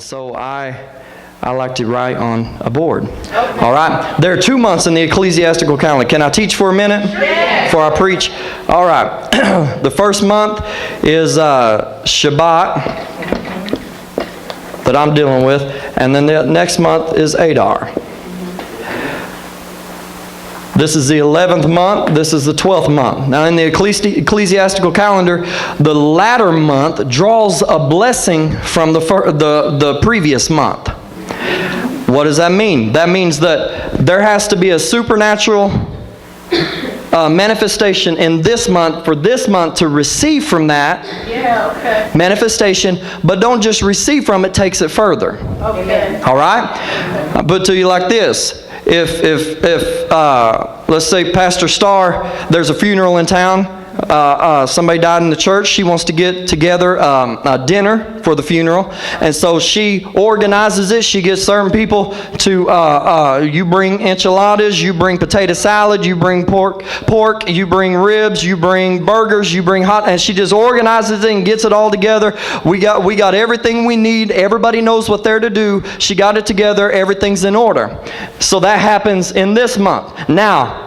so I like to write on a board. All right. There are 2 months in the ecclesiastical calendar. Can I teach for a minute before I preach? All right. The first month is Shabbat that I'm dealing with, and then the next month is Adar. This is the 11th month. This is the 12th month. Now, in the ecclesiastical calendar, the latter month draws a blessing from the previous month. What does that mean? That means that there has to be a supernatural manifestation in this month for this month to receive from that manifestation, but don't just receive from it, takes it further. Okay. All right? I'll put it to you like this. If let's say Pastor Starr, there's a funeral in town, somebody died in the church, she wants to get together a dinner for the funeral, and so she organizes it. She gets certain people to, you bring enchiladas, you bring potato salad, you bring pork, you bring ribs, you bring burgers, you bring hot, and she just organizes it and gets it all together. We got everything we need. Everybody knows what they're to do. She got it together. Everything's in order. So that happens in this month. Now,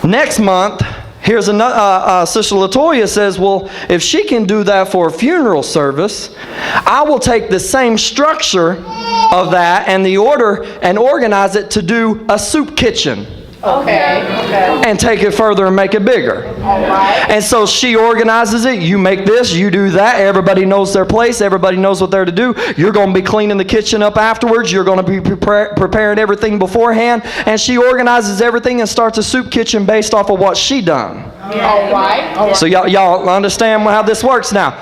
next month, here's another, Sister Latoya says, well, if she can do that for a funeral service, I will take the same structure of that and the order and organize it to do a soup kitchen. Okay. And take it further and make it bigger. All right. And so she organizes it. You make this, you do that. Everybody knows their place. Everybody knows what they're to do. You're going to be cleaning the kitchen up afterwards. You're going to be preparing everything beforehand. And she organizes everything and starts a soup kitchen based off of what she done. All right. So y'all understand how this works now.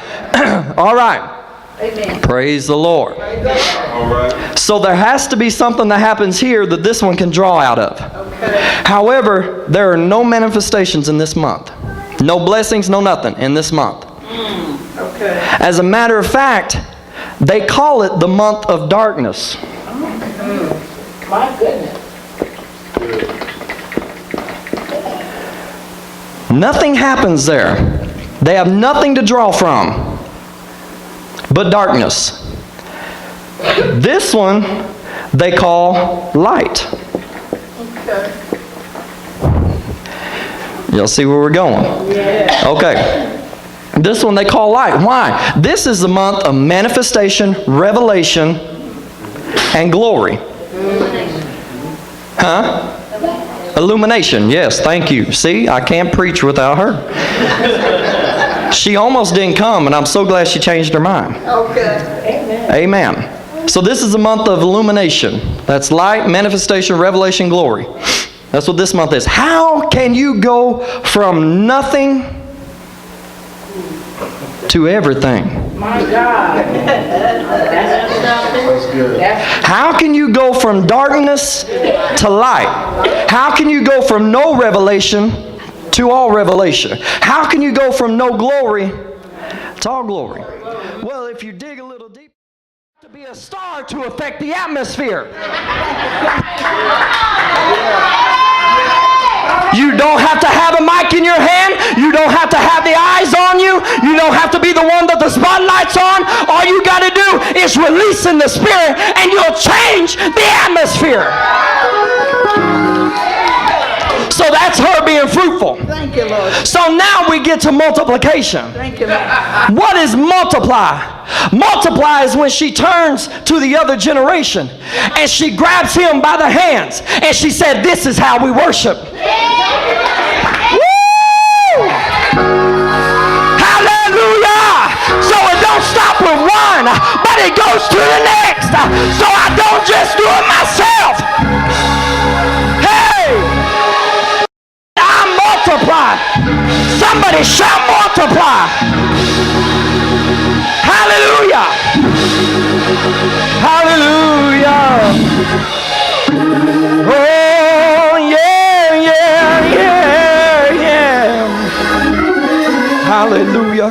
All right. Amen. Praise the Lord. All right. So there has to be something that happens here that this one can draw out of. Okay. However, there are no manifestations in this month. No blessings, no nothing in this month. Okay. As a matter of fact, they call it the month of darkness. My goodness. Nothing happens there. They have nothing to draw from but darkness. This one they call light. Okay. Y'all see where we're going? Yeah. Okay. This one they call light. Why? This is the month of manifestation, revelation, and glory. Huh? Illumination. Yes, thank you. See, I can't preach without her. She almost didn't come, and I'm so glad she changed her mind. Okay. Amen. So this is a month of illumination. That's light, manifestation, revelation, glory. That's what this month is. How can you go from nothing to everything? My God. That's good. How can you go from darkness to light? How can you go from no revelation to all revelation? How can you go from no glory to all glory? Well, if you dig a little deeper, to be a star to affect the atmosphere. You don't have to have a mic in your hand. You don't have to have the eyes on you. You don't have to be the one that the spotlight's on. All you got to do is release in the Spirit, and you'll change the atmosphere. So that's her being fruitful. Thank you, Lord. So now we get to multiplication. Thank you, Lord. What is multiply? Multiply is when she turns to the other generation and she grabs him by the hands and she said, this is how we worship. Woo! Hallelujah! So it don't stop with one, but it goes to the next. So I don't just do it myself. Multiply. Somebody shout multiply. Hallelujah. Hallelujah. Oh, yeah, yeah, yeah, yeah. Hallelujah.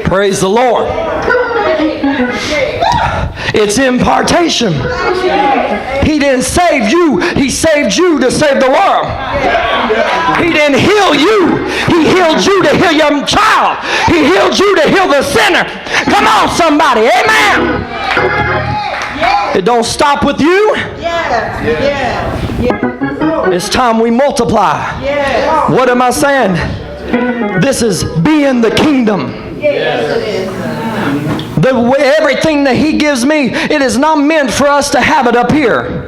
Praise the Lord. It's impartation. He didn't save you. He saved you to save the world. He didn't heal you. He healed you to heal your child. He healed you to heal the sinner. Come on, somebody. Amen. It don't stop with you. It's time we multiply. What am I saying? This is being the kingdom. Everything that He gives me, it is not meant for us to have it up here.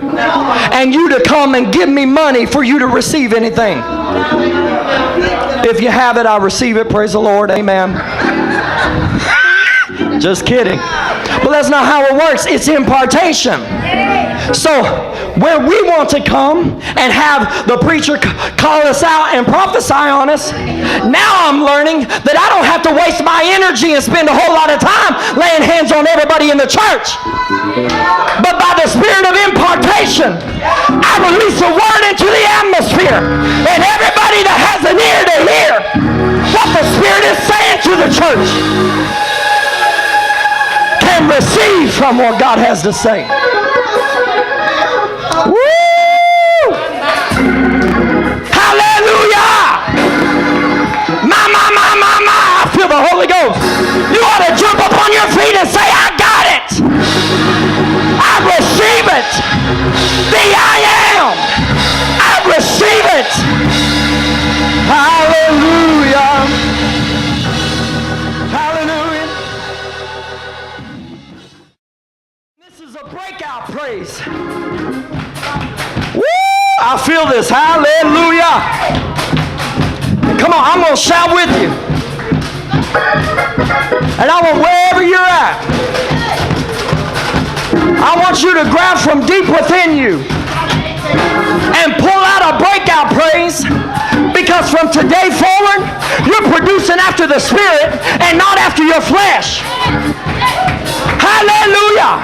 And you to come and give me money for you to receive anything. If you have it, I receive it. Praise the Lord. Amen. Just kidding. But that's not how it works. It's impartation. So where we want to come and have the preacher call us out and prophesy on us, now I'm learning that I don't have to waste my energy and spend a whole lot of time laying hands on everybody in the church. But by the spirit of impartation, I release a word into the atmosphere, and everybody that has an ear to hear what the Spirit is saying to the church can receive from what God has to say. Woo! Hallelujah! My, I feel the Holy Ghost. You ought to jump up on your feet and say, I got it. I receive it. The I am. I receive it. Hallelujah. Hallelujah. This is a breakout praise. Woo! I feel this. Hallelujah. Come on, I'm going to shout with you. And I want wherever you're at, I want you to grab from deep within you and pull out a breakout praise, because from today forward, you're producing after the Spirit and not after your flesh. Hallelujah.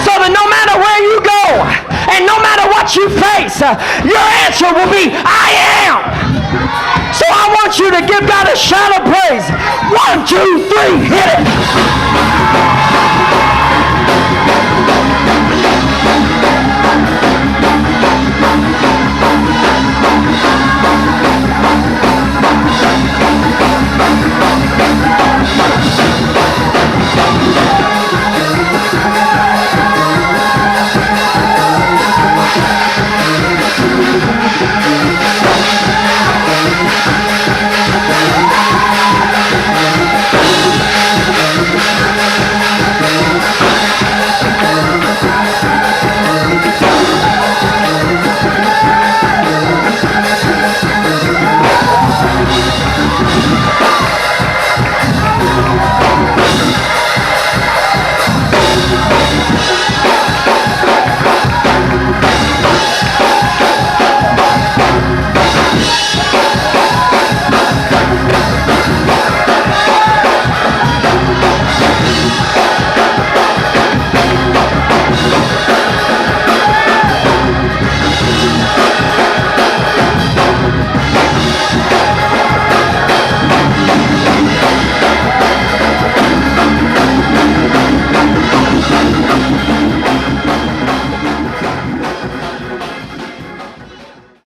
So that no matter where you go and no matter what you face, your answer will be, I am. So I want you to give God a shout of praise. 1, 2, 3, hit it.